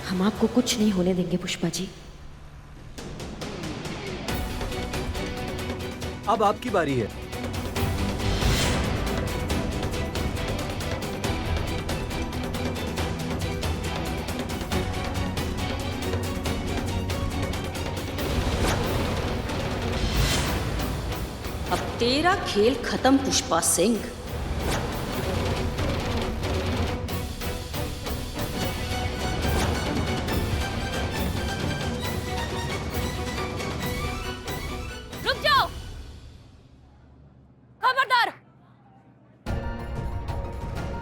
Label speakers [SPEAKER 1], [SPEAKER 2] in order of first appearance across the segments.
[SPEAKER 1] हम आपको कुछ नहीं होने देंगे पुष्पा जी।
[SPEAKER 2] अब आपकी बारी है।
[SPEAKER 3] अब तेरा खेल खत्म पुष्पा सिंह।
[SPEAKER 4] रुक जाओ, खबरदार,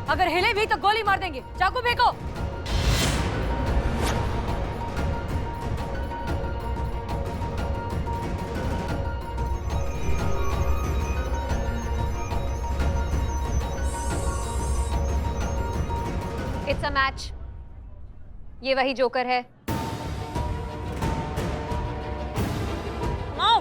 [SPEAKER 4] अगर हिले भी तो गोली मार देंगे। चाकू फेंको।
[SPEAKER 5] It's a match. ये वही जोकर है।
[SPEAKER 4] आओ।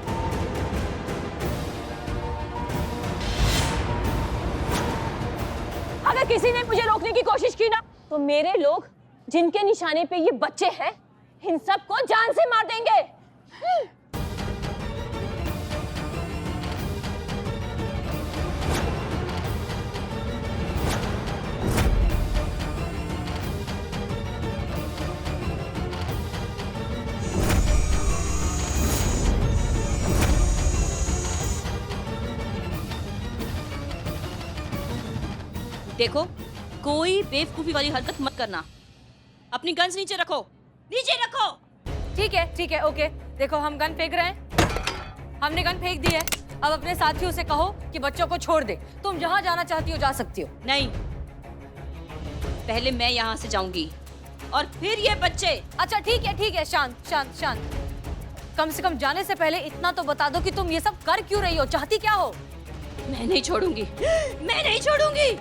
[SPEAKER 4] अगर किसी ने मुझे रोकने की कोशिश की ना, तो मेरे लोग जिनके निशाने पे ये बच्चे हैं, इन सबको जान से मार देंगे।
[SPEAKER 3] देखो, कोई बेवकूफी वाली हरकत मत करना। अपनी गन्स नीचे रखो, नीचे रखो।
[SPEAKER 4] ठीक है, ओके। देखो, हम गन फेंक रहे हैं, हमने गन फेंक दी है। अब अपने साथियों से कहो कि बच्चों को छोड़ दे। तुम जहां जाना चाहती हो जा सकती हो।
[SPEAKER 3] नहीं, पहले मैं यहाँ से जाऊंगी और फिर ये बच्चे।
[SPEAKER 4] अच्छा ठीक है, शांत शांत शांत। कम से कम जाने से पहले इतना तो बता दो कि तुम ये सब कर क्यों रही हो, चाहती क्या हो?
[SPEAKER 3] मैं नहीं छोड़ूंगी, मैं नहीं छोड़ूंगी।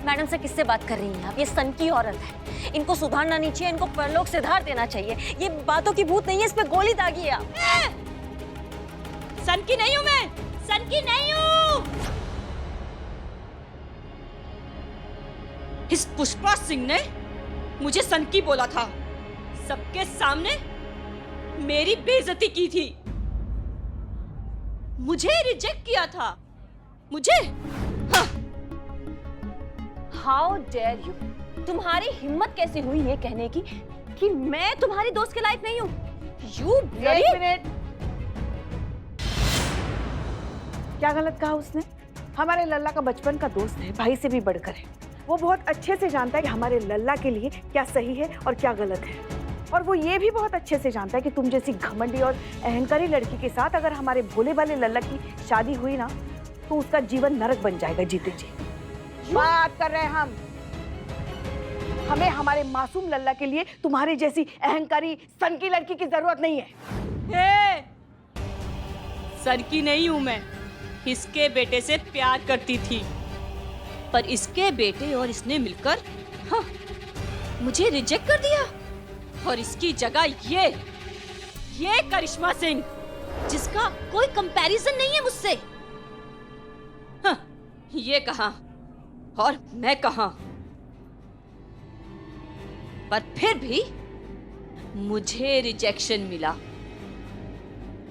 [SPEAKER 5] मैडम से किससे बात कर रही हैं आप? ये सन की औरत है, इनको सुधारना नहीं चाहिए, इनको परलोक से धार देना चाहिए। ये बातों की भूत नहीं है, इस पे गोली दागी है आप।
[SPEAKER 3] सन की नहीं हूं मैं, सन की नहीं हूं। इस पुष्पा सिंह ने मुझे सन की बोला था, सबके सामने मेरी बेइज्जती की थी, मुझे रिजेक्ट किया था, मुझे। हाँ।
[SPEAKER 5] How dare you! तुम्हारी हिम्मत कैसे हुई ये कहने की कि मैं तुम्हारी दोस्त के लायक नहीं हूँ? You bloody!
[SPEAKER 6] एक मिनट, क्या गलत कहा उसने? हमारे लल्ला का बचपन का दोस्त है, भाई से भी बढ़कर है। वो बहुत अच्छे से जानता है कि हमारे लल्ला के लिए क्या सही है और क्या गलत है। और वो ये भी बहुत अच्छे से जानता है कि तुम जैसी घमंडी और अहंकारी लड़की के साथ अगर हमारे भोले भाले लल्ला की शादी हुई ना, तो उसका जीवन नरक बन जाएगा जीते जी। बात कर रहे हैं हम। हमें हमारे मासूम लल्ला के लिए तुम्हारी जैसी अहंकारी सन की लड़की की जरूरत नहीं है।
[SPEAKER 3] सन की नहीं हूं मैं, इसके बेटे से प्यार करती थी, पर इसके बेटे और इसने मिलकर हाँ, मुझे रिजेक्ट कर दिया। और इसकी जगह ये करिश्मा सिंह, जिसका कोई कंपैरिजन नहीं है मुझसे। हाँ, ये कहां और मैं कहां, पर फिर भी मुझे रिजेक्शन मिला।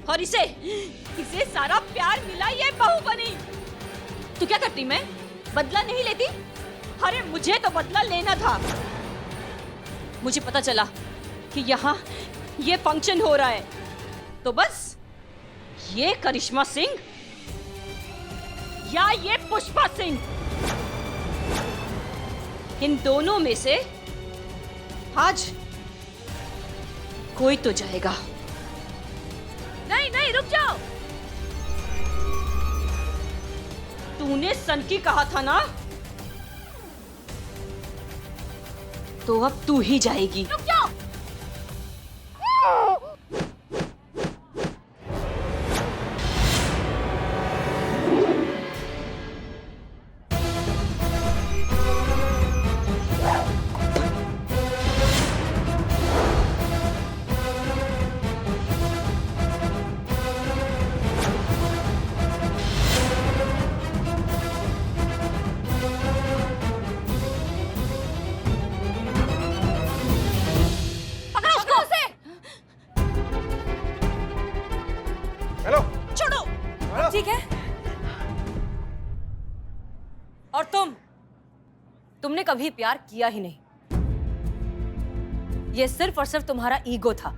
[SPEAKER 3] और इसे सारा प्यार मिला, ये बहू बनी। तो क्या करती मैं? बदला नहीं लेती? अरे मुझे तो बदला लेना था। मुझे पता चला कि यहाँ ये फंक्शन हो रहा है, तो बस ये करिश्मा सिंह या ये पुष्पा सिंह, इन दोनों में से आज कोई तो जाएगा।
[SPEAKER 4] नहीं, रुक जाओ।
[SPEAKER 3] तूने सन की कहा था ना, तो अब तू ही जाएगी।
[SPEAKER 4] रुक जाओ। तुमने कभी प्यार किया ही नहीं। ये सिर्फ और सिर्फ तुम्हारा ईगो था।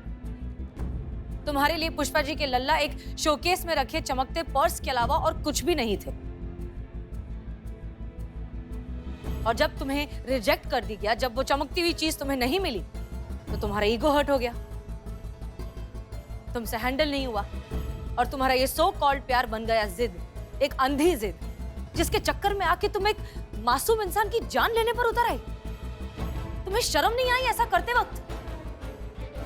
[SPEAKER 4] तुम्हारे लिए पुष्पा जी के लल्ला एक शोकेस में रखे चमकते पर्स के अलावा और कुछ भी नहीं थे। और जब तुम्हें रिजेक्ट कर दी गया, जब वो चमकती हुई चीज तुम्हें नहीं मिली, तो तुम्हारा ईगो हर्ट हो गया, तुमसे हैंडल नहीं हुआ और तुम्हारा ये सो कॉल्ड प्यार बन गया जिद, एक अंधी जिद, जिसके चक्कर में आके तुम एक मासूम इंसान की जान लेने पर उतर आए। तुम्हें शर्म नहीं आई ऐसा करते वक्त?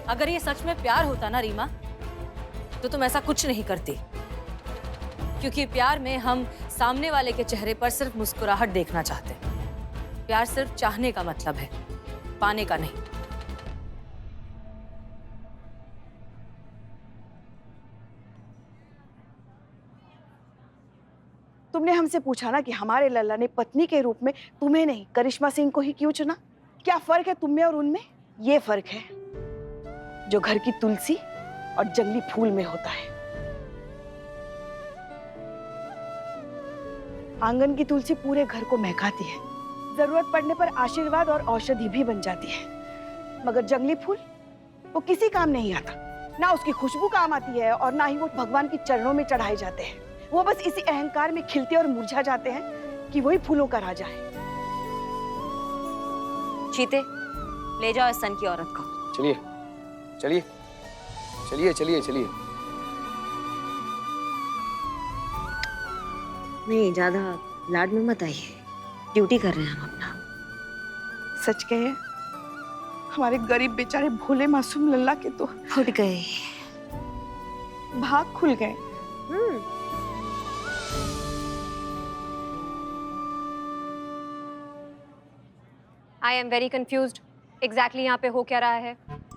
[SPEAKER 4] अगर ये सच में प्यार होता ना रीमा, तो तुम ऐसा कुछ नहीं करती, क्योंकि प्यार में हम सामने वाले के चेहरे पर सिर्फ मुस्कुराहट देखना चाहते हैं। प्यार सिर्फ चाहने का मतलब है, पाने का नहीं।
[SPEAKER 6] तुमने हमसे पूछा ना कि हमारे लल्ला ने पत्नी के रूप में तुम्हें नहीं, करिश्मा सिंह को ही क्यों चुना? क्या फर्क है तुम में और उनमें? ये फर्क है जो घर की तुलसी और जंगली फूल में होता है। आंगन की तुलसी पूरे घर को महकाती है, जरूरत पड़ने पर आशीर्वाद और औषधि भी बन जाती है, मगर जंगली फूल वो किसी काम नहीं आता। ना उसकी खुशबू काम आती है और ना ही वो भगवान के चरणों में चढ़ाए जाते हैं। वो बस इसी अहंकार में खिलते और मुरझा जाते हैं कि वही फूलों का राजा है।
[SPEAKER 5] चीते, ले जाओ इस सन की औरत को।
[SPEAKER 2] चलिए चलिए चलिए चलिए चलिए।
[SPEAKER 1] नहीं, ज्यादा लाड में मत आइए, ड्यूटी कर रहे हैं हम अपना।
[SPEAKER 6] सच कहे, हमारे गरीब बेचारे भोले मासूम लल्ला के तो
[SPEAKER 1] फूट गए,
[SPEAKER 6] भाग खुल गए।
[SPEAKER 7] I am very confused. Exactly यहाँ पे हो क्या रहा है?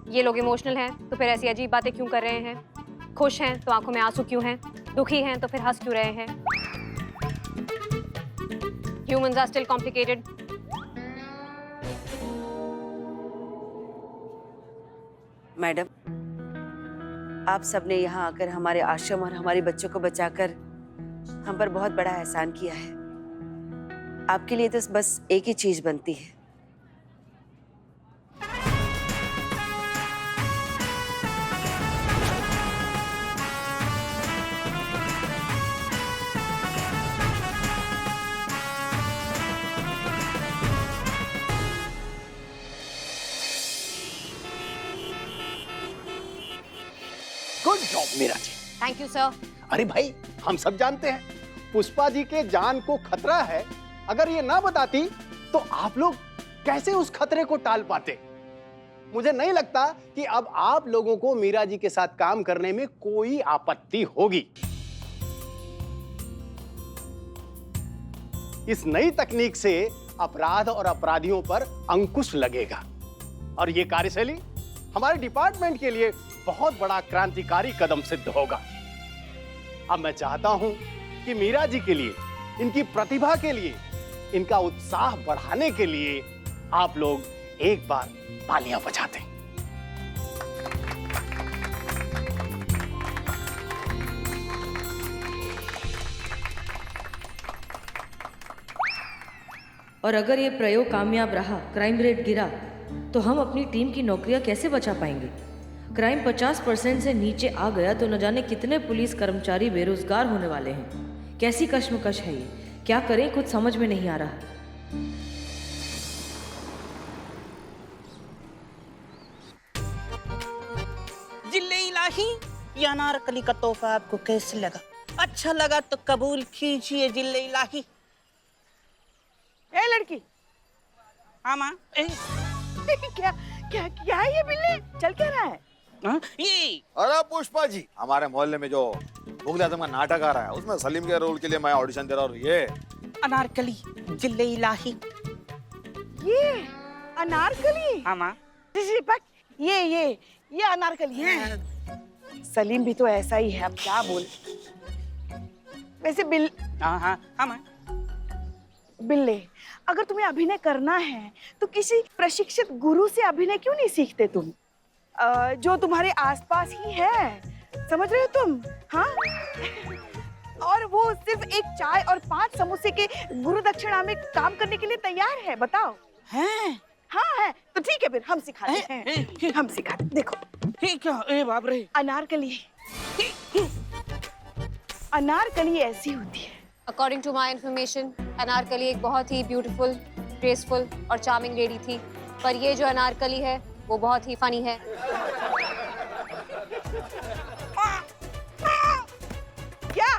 [SPEAKER 7] ये लोग इमोशनल हैं तो फिर ऐसी अजीब बातें क्यों कर रहे हैं? खुश हैं तो आंखों में आंसू क्यों हैं? दुखी हैं तो फिर हंस क्यों रहे हैं? Humans are still complicated.
[SPEAKER 8] Madam, आप सबने यहाँ आकर हमारे आश्रम और हमारे बच्चों को बचाकर हम पर बहुत बड़ा एहसान किया है। आपके लिए तो बस एक ही चीज बनती है।
[SPEAKER 9] Good job Meera ji.
[SPEAKER 7] Thank you sir.
[SPEAKER 9] अरे भाई, हम सब जानते हैं पुष्पा जी के जान को खतरा है। अगर ये ना बताती तो आप लोग कैसे उस खतरे को टाल पाते? मुझे नहीं लगता कि अब आप लोगों को मीरा जी के साथ काम करने में कोई आपत्ति होगी। इस नई तकनीक से अपराध और अपराधियों पर अंकुश लगेगा और ये कार्यशैली हमारे डिपार्टमेंट के लिए बहुत बड़ा क्रांतिकारी कदम सिद्ध होगा। अब मैं चाहता हूं कि मीरा जी के लिए, इनकी प्रतिभा के लिए, इनका उत्साह बढ़ाने के लिए आप लोग एक बार तालियां बजा दें।
[SPEAKER 10] और अगर ये प्रयोग कामयाब रहा, क्राइम रेट गिरा, तो हम अपनी टीम की नौकरियां कैसे बचा पाएंगे? क्राइम 50% से नीचे आ गया तो न जाने कितने पुलिस कर्मचारी बेरोजगार होने वाले हैं। कैसी कश्मकश है ये, क्या करें कुछ समझ में नहीं आ रहा।
[SPEAKER 11] जिल्ले इलाही, ये अनारकली का तोहफा आपको कैसे लगा? अच्छा लगा तो कबूल कीजिए जिल्ले इलाही।
[SPEAKER 6] ए लड़की,
[SPEAKER 11] हाँ माँ।
[SPEAKER 6] क्या क्या क्या है ये बिल्ली? चल क्या रहा है?
[SPEAKER 11] ये
[SPEAKER 12] अरे पुष्पा जी, हमारे मोहल्ले में जो मुगल आजम का नाटक आ रहा है उसमें सलीम के रोल के लिए मैं ऑडिशन दे रहा हूँ। ये
[SPEAKER 11] अनारकली जिल्ले इलाही।
[SPEAKER 6] ये अनारकली?
[SPEAKER 11] हाँ माँ।
[SPEAKER 6] ये अनारकली है। सलीम भी तो ऐसा ही है, अब क्या बोल। वैसे
[SPEAKER 11] हाँ माँ।
[SPEAKER 6] बिल्ले, अगर तुम्हें अभिनय करना है तो किसी प्रशिक्षित गुरु से अभिनय क्यों नहीं सीखते तुम, जो तुम्हारे आसपास ही है, समझ रहे हो तुम? हाँ। और वो सिर्फ एक चाय और 5 समोसे के गुरु दक्षिणा में काम करने के लिए तैयार है, बताओ।
[SPEAKER 11] हैं?
[SPEAKER 6] हाँ है तो ठीक है, फिर हम सिखाते हैं। हम सिखाते, देखो
[SPEAKER 11] क्या? ए बाप रे।
[SPEAKER 6] अनारकली। अनारकली ऐसी होती है।
[SPEAKER 7] According to my information, Anarkali एक बहुत ही ब्यूटीफुल, ग्रेसफुल और चार्मिंग लेडी थी, पर ये जो अनारकली है वो बहुत ही फनी है।
[SPEAKER 6] क्या?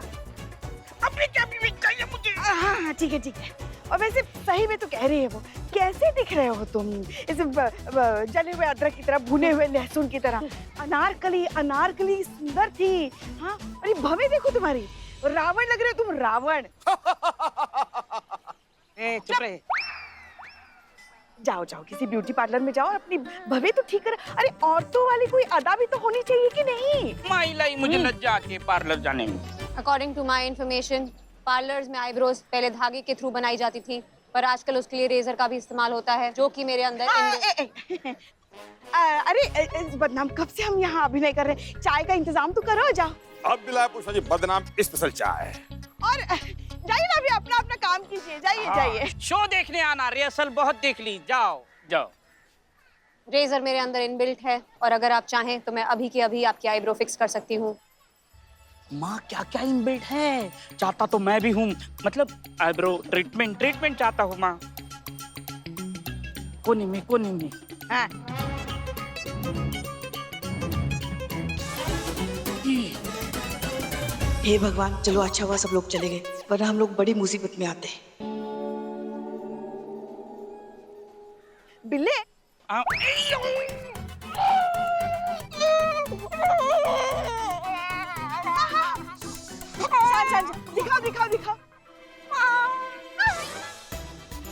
[SPEAKER 11] अपनी चाबी भी चाहिए मुझे।
[SPEAKER 6] हाँ ठीक है ठीक है। और वैसे सही में तो कह रही है वो, कैसे दिख रहे हो तुम, इसे जले हुए अदरक की तरह, भुने हुए लहसुन की तरह। अनारकली, अनारकली सुंदर थी। हाँ, अरे भवे देखो तुम्हारी, रावण लग रहे हो तुम, रावण।
[SPEAKER 11] चुप रहे।
[SPEAKER 6] जाओ जाओ किसी ब्यूटी पार्लर में जाओ और अपनी भवे तो ठीक कर। अरे औरतों वाली कोई अदा भी तो होनी चाहिए कि नहीं?
[SPEAKER 11] माइलाई मुझे लज्जा आती है पार्लर जाने में।
[SPEAKER 7] According to my information, parlours में आईब्रोज पहले धागे के थ्रू बनाई जाती थी, पर आजकल उसके लिए रेजर का भी इस्तेमाल होता है, जो कि मेरे अंदर
[SPEAKER 6] अरे बदनाम, कब से हम यहाँ अभिनय कर रहे हैं? चाय का इंतजाम तो करो, जाओ।
[SPEAKER 12] अब मिला पूछा जी बदनाम स्पेशल चाय।
[SPEAKER 6] और जाइए ना, अभी अपना अपना काम कीजिए, जाइए जाइए।
[SPEAKER 11] शो देखने आना, रिहर्सल बहुत देख ली, जाओ जाओ।
[SPEAKER 7] रेजर मेरे अंदर इनबिल्ट है, और अगर आप चाहें तो मैं अभी के अभी आपकी आईब्रो फिक्स कर सकती हूँ।
[SPEAKER 11] माँ क्या क्या इनबिल्ट है? चाहता तो मैं भी हूँ, मतलब आईब्रो ट्रीटमेंट चाहता हूँ माँ। कोने में। हाँ।
[SPEAKER 13] हे भगवान, चलो अच्छा हुआ सब लोग चले गए, वरना हम लोग बड़ी मुसीबत में आते।
[SPEAKER 6] बिल्ले, दिखाओ।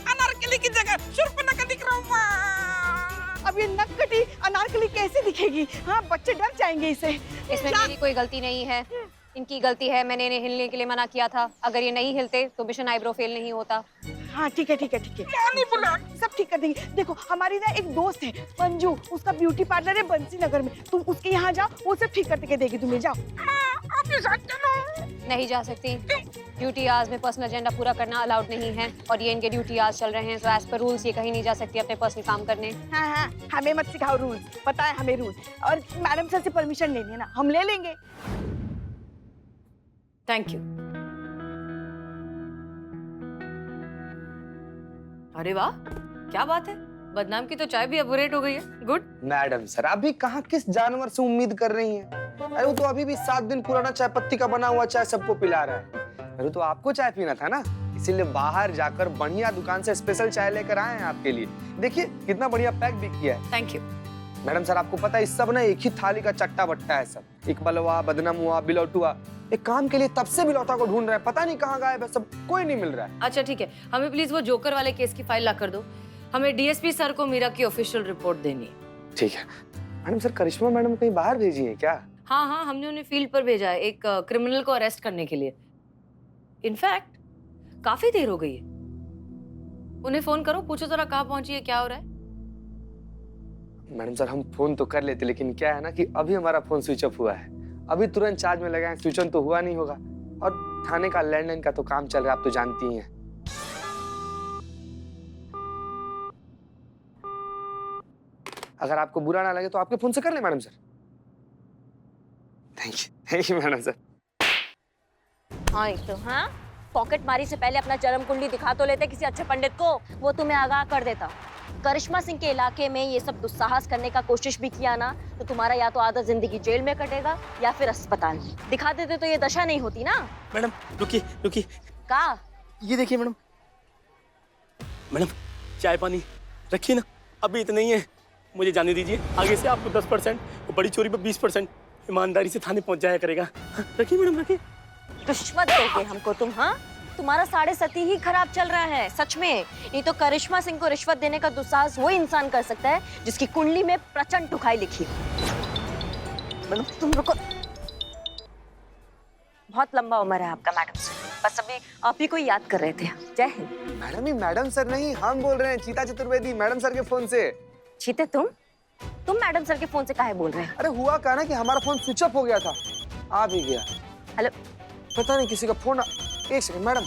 [SPEAKER 11] अनारकली की जगह शूर्पणखा दिख रहा हूँ माँ।
[SPEAKER 6] अब ये नक्कटी अनारकली कैसे दिखेगी? हाँ, बच्चे डर जाएंगे इसे।
[SPEAKER 7] इसमें मेरी कोई गलती नहीं है, इनकी गलती है। मैंने इन्हें हिलने के लिए मना किया था। अगर ये नहीं हिलते तो मिशन आईब्रो फेल नहीं होता।
[SPEAKER 6] हाँ ठीक है। सब ठीक कर देंगे। देखो हमारी ना एक दोस्त है मंजू, उसका ब्यूटी पार्लर है बंसी नगर में, तुम उसके यहाँ जाओ, वो सब ठीक करके देगी तुम्हें। जाओ।
[SPEAKER 11] आपके साथ चलो।
[SPEAKER 7] नहीं जा सकती, ड्यूटी आवर्स में पर्सनल एजेंडा पूरा करना अलाउड नहीं है, और ये इनके ड्यूटी आवर्स चल रहे हैं, तो एज पर रूल्स ये कहीं नहीं जा सकती अपने पर्सनल काम करने।
[SPEAKER 6] हाँ, हमें मत सिखाओ रूल्स, पता है हमें रूल्स, और मैडम सर से परमिशन लेनी है ना, हम ले लेंगे।
[SPEAKER 4] Thank you. अरे वाह, क्या बात है, बदनाम की तो चाय भी अपग्रेड हो गई है। गुड।
[SPEAKER 2] मैडम सर, अभी कहाँ किस जानवर से उम्मीद कर रही हैं? अरे वो तो अभी भी 7 दिन पुराना चाय पत्ती का बना हुआ चाय सबको पिला रहा है। अरे तो आपको चाय पीना था ना, इसीलिए बाहर जाकर बढ़िया दुकान से स्पेशल चाय लेकर आए हैं आपके लिए। देखिए कितना बढ़िया पैक भी किया है।
[SPEAKER 4] Thank you.
[SPEAKER 2] मैडम सर, आपको पता है इस सब ना एक ही थाली का चट्टा बट्टा है सब। इकबाल हुआ, बदनाम हुआ, बिलौटुआ। एक काम के लिए तब से बिलौटा को ढूंढ रहे हैं, पता नहीं कहाँ गायब है सब, कोई नहीं मिल रहा है।
[SPEAKER 4] अच्छा ठीक है, हमें प्लीज वो जोकर वाले केस की फाइल ला कर दो। हमें डीएसपी सर को मीरा की ऑफिशियल रिपोर्ट देनी है।
[SPEAKER 2] ठीक है मैडम सर। करिश्मा मैडम कहीं बाहर भेजी है क्या?
[SPEAKER 4] हाँ, हमने उन्हें फील्ड पर भेजा है एक क्रिमिनल को अरेस्ट करने के लिए। इनफैक्ट काफी देर हो गई है। उन्हें फोन करो, पूछो जरा कहाँ पहुंची है, क्या हो रहा है।
[SPEAKER 2] मैडम सर, हम फोन तो कर लेते, लेकिन क्या है ना कि अभी हमारा फोन स्विच ऑफ हुआ है, अभी तुरंत चार्ज में लगाए, स्विच ऑन तो हुआ नहीं होगा, और थाने का लैंडलाइन का तो काम चल रहा है, आप तो जानती ही हैं। अगर आपको बुरा ना लगे तो आपके फोन से कर ले madam sir. Thank you madam sir.
[SPEAKER 5] हाँ एक तो हाँ, पॉकेट मारी से पहले अपना जन्म कुंडली दिखा तो लेते किसी अच्छे पंडित को, वो तुम्हें आगाह कर देता। करिश्मा सिंह के इलाके में ये सब दुस्साहस करने का कोशिश भी किया ना, तो तुम्हारा या तो आधा जिंदगी जेल में कटेगा या फिर अस्पताल में। दिखा देते तो ये दशा नहीं होती ना।
[SPEAKER 11] मैडम रुकिए।
[SPEAKER 5] का
[SPEAKER 11] ये देखिए मैडम चाय पानी रखिए ना, अभी इतना ही है, मुझे जाने दीजिए। आगे से आपको 10%, बड़ी चोरी पर 20% ईमानदारी से थाने पहुंच जाया करेगा। रखिए मैडम, रखिए।
[SPEAKER 5] रिश्वत दोगे हमको तुम? हाँ, तुम्हारा 7.5 ही खराब चल रहा है सच में। नहीं तो करिश्मा सिंह को रिश्वत देने का दुस्साहस वो इंसान कर सकता है जिसकी कुंडली में प्रचंड टुकाई लिखी। मैडम तुम रुको, बहुत लंबा उम्र है आपका मैडम सर, बस अभी आप ही को याद कर रहे थे। जय हिंद।
[SPEAKER 2] मैडम ये मैडम सर नहीं, हम बोल रहे हैं, चीता चतुर्वेदी, मैडम सर के फोन से।
[SPEAKER 5] चीते तुम मैडम सर के फोन से काहे बोल रहे हैं?
[SPEAKER 2] अरे हुआ क्या ना कि हमारा फोन स्विच ऑफ हो गया था, आ भी गया।
[SPEAKER 5] हेलो,
[SPEAKER 2] पता नहीं किसी का फोन। एक सेकंड मैडम।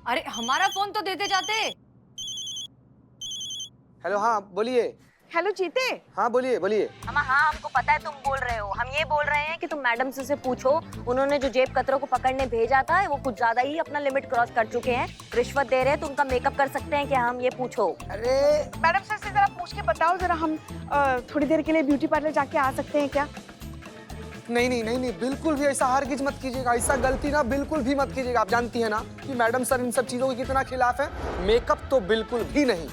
[SPEAKER 4] अरे हमारा फोन तो देते जाते।
[SPEAKER 2] हेलो, हाँ बोलिए।
[SPEAKER 6] हेलो जीते।
[SPEAKER 2] हाँ बोलिए बोलिए।
[SPEAKER 5] अम्मा हाँ, हमको पता है तुम बोल रहे हो। हम ये बोल रहे हैं कि तुम मैडम से उसे पूछो, उन्होंने जो जेब कतरों को पकड़ने भेजा था वो कुछ ज्यादा ही अपना लिमिट क्रॉस कर चुके हैं। रिश्वत दे रहे हैं तो उनका मेकअप कर सकते हैं क्या हम? ये पूछो।
[SPEAKER 6] अरे मैडम सर से जरा पूछ के बताओ जरा, हम थोड़ी देर के लिए ब्यूटी पार्लर जाके आ सकते हैं क्या?
[SPEAKER 2] नहीं नहीं नहीं नहीं, बिल्कुल भी ऐसा हरगिज मत कीजिएगा। ऐसा गलती ना बिल्कुल भी मत कीजिएगा। आप जानती है ना कि मैडम सर इन सब चीजों के कितना खिलाफ है। मेकअप तो बिल्कुल भी नहीं।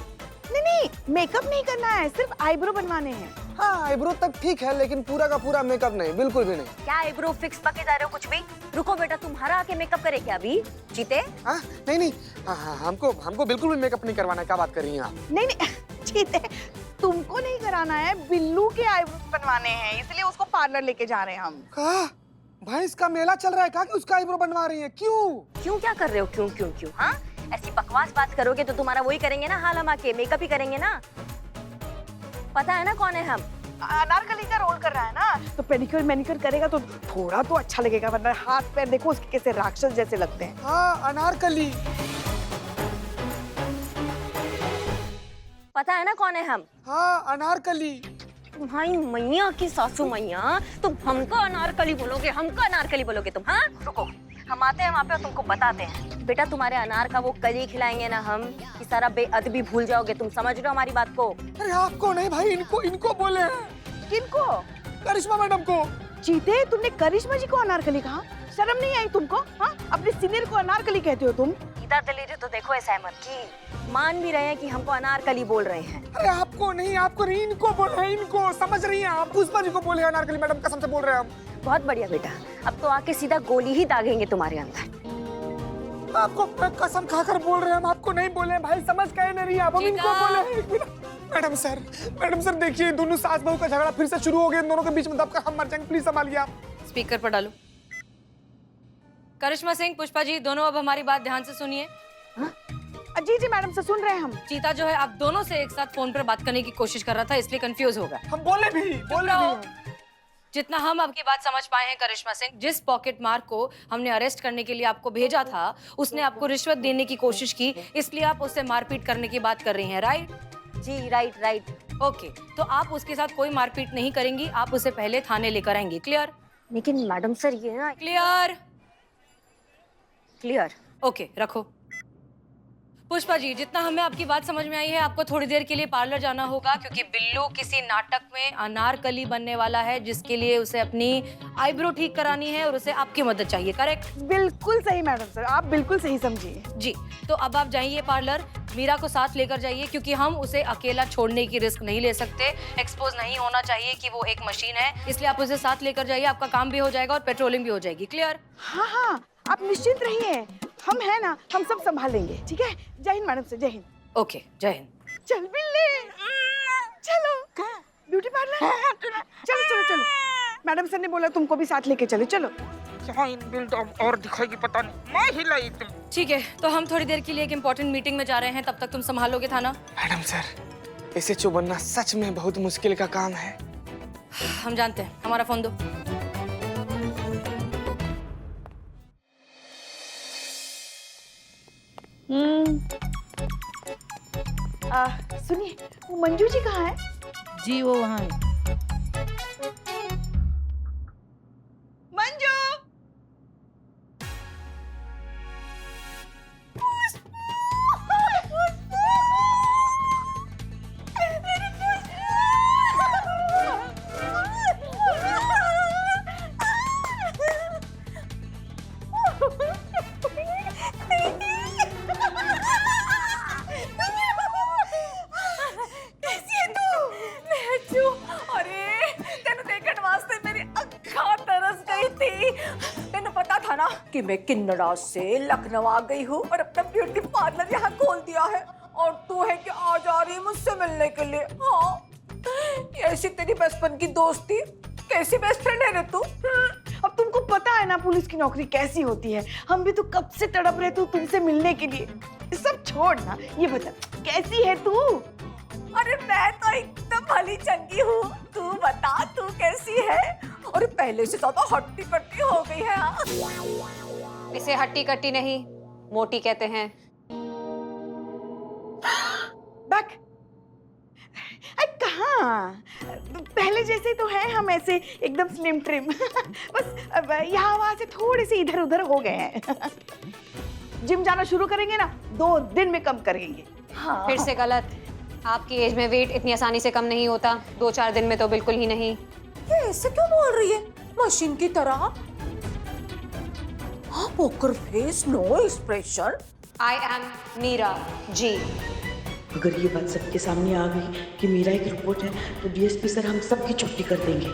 [SPEAKER 6] नहीं नहीं, मेकअप नहीं करना है, सिर्फ आईब्रो बनवाने हैं।
[SPEAKER 2] हाँ आईब्रो तक ठीक है, लेकिन पूरा का पूरा मेकअप नहीं, बिल्कुल भी नहीं।
[SPEAKER 5] क्या आईब्रो फिक्स पके जा रहे हो कुछ भी? रुको बेटा, तुम्हारा आके मेकअप करे क्या अभी? जीते
[SPEAKER 2] हाँ नहीं नहीं, हाँ हमको बिल्कुल भी मेकअप नहीं करवाना है। क्या बात कर रही हैं आप?
[SPEAKER 6] नहीं नहीं जीते, तुमको नहीं कराना है, बिल्लू के आईब्रो बनवाने हैं, इसलिए उसको पार्लर लेके जा रहे हैं हम।
[SPEAKER 2] कहा भैंस का मेला चल रहा है क्या कि उसका आईब्रो बनवा रही है? क्यों
[SPEAKER 5] क्या कर रहे हो? क्यों क्यों क्यों? हाँ ऐसी बकवास बात करोगे तो तुम्हारा वही करेंगे ना, हाल हम के मेकअप ही करेंगे ना। पता है ना कौन है हम?
[SPEAKER 6] अनारकली का रोल कर रहा है ना, तो पेडिक्योर मैनिक्योर करेगा तो थोड़ा तो अच्छा लगेगा, वरना हाथ पैर देखो उसके कैसे राक्षस जैसे लगते हैं।
[SPEAKER 2] हाँ अनारकली।
[SPEAKER 5] पता है ना कौन है हम?
[SPEAKER 2] हाँ अनारकली।
[SPEAKER 5] तुम्हारी मैया की सासू मैया, तुम हमको अनारकली बोलोगे, हमको अनारकली बोलोगे तुम? हाँ रुको, हम आते हैं वहाँ पे और तुमको बताते हैं। बेटा तुम्हारे अनार का वो कली खिलाएंगे ना हम, कि सारा बेअदबी भूल जाओगे। तुम समझ रहे हो हमारी बात को?
[SPEAKER 2] अरे आपको नहीं भाई, इनको बोले हैं।
[SPEAKER 6] किनको?
[SPEAKER 2] करिश्मा मैडम को।
[SPEAKER 6] जीते, तुमने करिश्मा जी को अनारकली कहा? शर्म नहीं आई तुमको? हाँ, अपने सीनियर को अनारकली कहते हो तुम?
[SPEAKER 5] इधर दलील तो देखो ऐसा अहमद की, मान भी रहे हैं कि हमको अनारकली बोल रहे हैं।
[SPEAKER 2] अरे आपको नहीं इनको बोले हैं, इनको। समझ रही हैं आप? पुष्पा जी को बोले हैं अनारकली मैडम, कसम से बोल रहे हैं हम।
[SPEAKER 5] बहुत बढ़िया बेटा, अब तो आके सीधा गोली ही दागेंगे तुम्हारे अंदर।
[SPEAKER 2] आपको कसम खाकर बोल रहे हैं हम, आपको नहीं बोले हैं भाई। समझ कहे नहीं आप, हम इनको बोले हैं। मैडम सर देखिए, दोनों सास बहू का झगड़ा फिर से शुरू हो गया। इन दोनों के बीच में दबकर हम मर जाएंगे। प्लीज संभालिए आप।
[SPEAKER 4] स्पीकर पर डालो। करिश्मा सिंह, पुष्पा जी, दोनों अब हमारी बात ध्यान से सुनिए।
[SPEAKER 6] जी जी मैडम से सुन रहे हैं हम।
[SPEAKER 4] चीता जो है आप दोनों से एक साथ फोन पर बात करने की कोशिश कर रहा था, इसलिए कंफ्यूज हो गया।
[SPEAKER 2] हम बोले भी।
[SPEAKER 4] जितना हम आपकी बात समझ पाए हैं करिश्मा सिंह, जिस पॉकेट मार को हमने अरेस्ट करने के लिए आपको भेजा था, उसने आपको रिश्वत देने की कोशिश की, इसलिए आप उससे मारपीट करने की बात कर रही हैं, राइट?
[SPEAKER 5] जी राइट।
[SPEAKER 4] ओके, तो आप उसके साथ कोई मारपीट नहीं करेंगी, आप उसे पहले थाने लेकर आएंगी, क्लियर?
[SPEAKER 5] लेकिन मैडम सर ये ना।
[SPEAKER 4] क्लियर। ओके, रखो। पुष्पा जी, जितना हमें आपकी बात समझ में आई है, आपको थोड़ी देर के लिए पार्लर जाना होगा, क्योंकि बिल्लू किसी नाटक में अनारकली बनने वाला है, जिसके लिए उसे अपनी आईब्रो ठीक करानी है और उसे आपकी मदद चाहिए, करेक्ट?
[SPEAKER 6] बिल्कुल सही मैडम सर, आप बिल्कुल सही समझिए।
[SPEAKER 4] जी, तो अब आप जाइए पार्लर, मीरा को साथ लेकर जाइए, क्योंकि हम उसे अकेला छोड़ने की रिस्क नहीं ले सकते। एक्सपोज नहीं होना चाहिए कि वो एक मशीन है, इसलिए आप उसे साथ लेकर जाइए। आपका काम भी हो जाएगा और पेट्रोलिंग भी हो जाएगी, क्लियर?
[SPEAKER 6] हाँ, आप निश्चिंत रहिए, हम हैं ना, हम सब संभाल लेंगे, ठीक है? जय हिंद मैडम से, जय हिंद।
[SPEAKER 4] ओके, जय हिंद।
[SPEAKER 6] चल बिल्ले, चलो ब्यूटी पार्लर। चलो। मैडम सर ने बोला तुमको भी साथ लेके चलो। चलो।
[SPEAKER 2] और दिखाएगी पता नहीं, मैं ही लाई तुम।
[SPEAKER 4] ठीक है, तो हम थोड़ी देर के लिए एक इम्पोर्टेंट मीटिंग में जा रहे हैं, तब तक तुम संभालोगे थाना?
[SPEAKER 2] मैडम सर, इसे चुप बनना सच में बहुत मुश्किल का काम है।
[SPEAKER 4] हम जानते हैं, हमारा फोन दो।
[SPEAKER 6] सुनिए, वो मंजू जी कहाँ है?
[SPEAKER 10] जी वो वहाँ है।
[SPEAKER 6] मंजू!
[SPEAKER 14] कि मैं किन्नड़ा से लखनऊ आ गई हूँ और अपना ब्यूटी पार्लर यहाँ खोल दिया है, और तू है कि आ जा रही है मुझसे मिलने के लिए। हाँ, ऐसी तेरी बचपन की दोस्ती, कैसी बेस्ट फ्रेंड है रे तू?
[SPEAKER 6] अब तुमको पता है ना पुलिस की नौकरी कैसी होती है, हम भी तो कब से तड़प रहे थे तुमसे मिलने के लिए। सब छोड़ ना, ये बता कैसी है तू?
[SPEAKER 14] अरे मैं तो एकदम भली चंगी हूँ, तू बता तू कैसी है? और पहले से ज्यादा हट्टी कट्टी हो गई है। हाँ?
[SPEAKER 7] इसे हट्टी कट्टी नहीं, मोटी कहते हैं।
[SPEAKER 6] बैक हाँ, पहले जैसे तो है हम, ऐसे एकदम स्लिम ट्रिम। बस अब यहाँ वहाँ से थोड़े से इधर उधर हो गए हैं। जिम जाना शुरू करेंगे ना, 2 दिन में कम करेंगे। हाँ।
[SPEAKER 7] फिर से गलत। आपकी एज में वेट इतनी आसानी से कम नहीं होता, 2-4 दिन में तो बिल्कुल ही नहीं।
[SPEAKER 14] ये ऐसे क्यों बोल रही है, मशीन की तरह? हाँ, poker face, no expression.
[SPEAKER 7] I am Meera ji.
[SPEAKER 13] अगर ये बात सबके सामने आ गई कि मीरा एक रिपोर्ट है तो डीएसपी सर हम सबकी छुट्टी कर देंगे।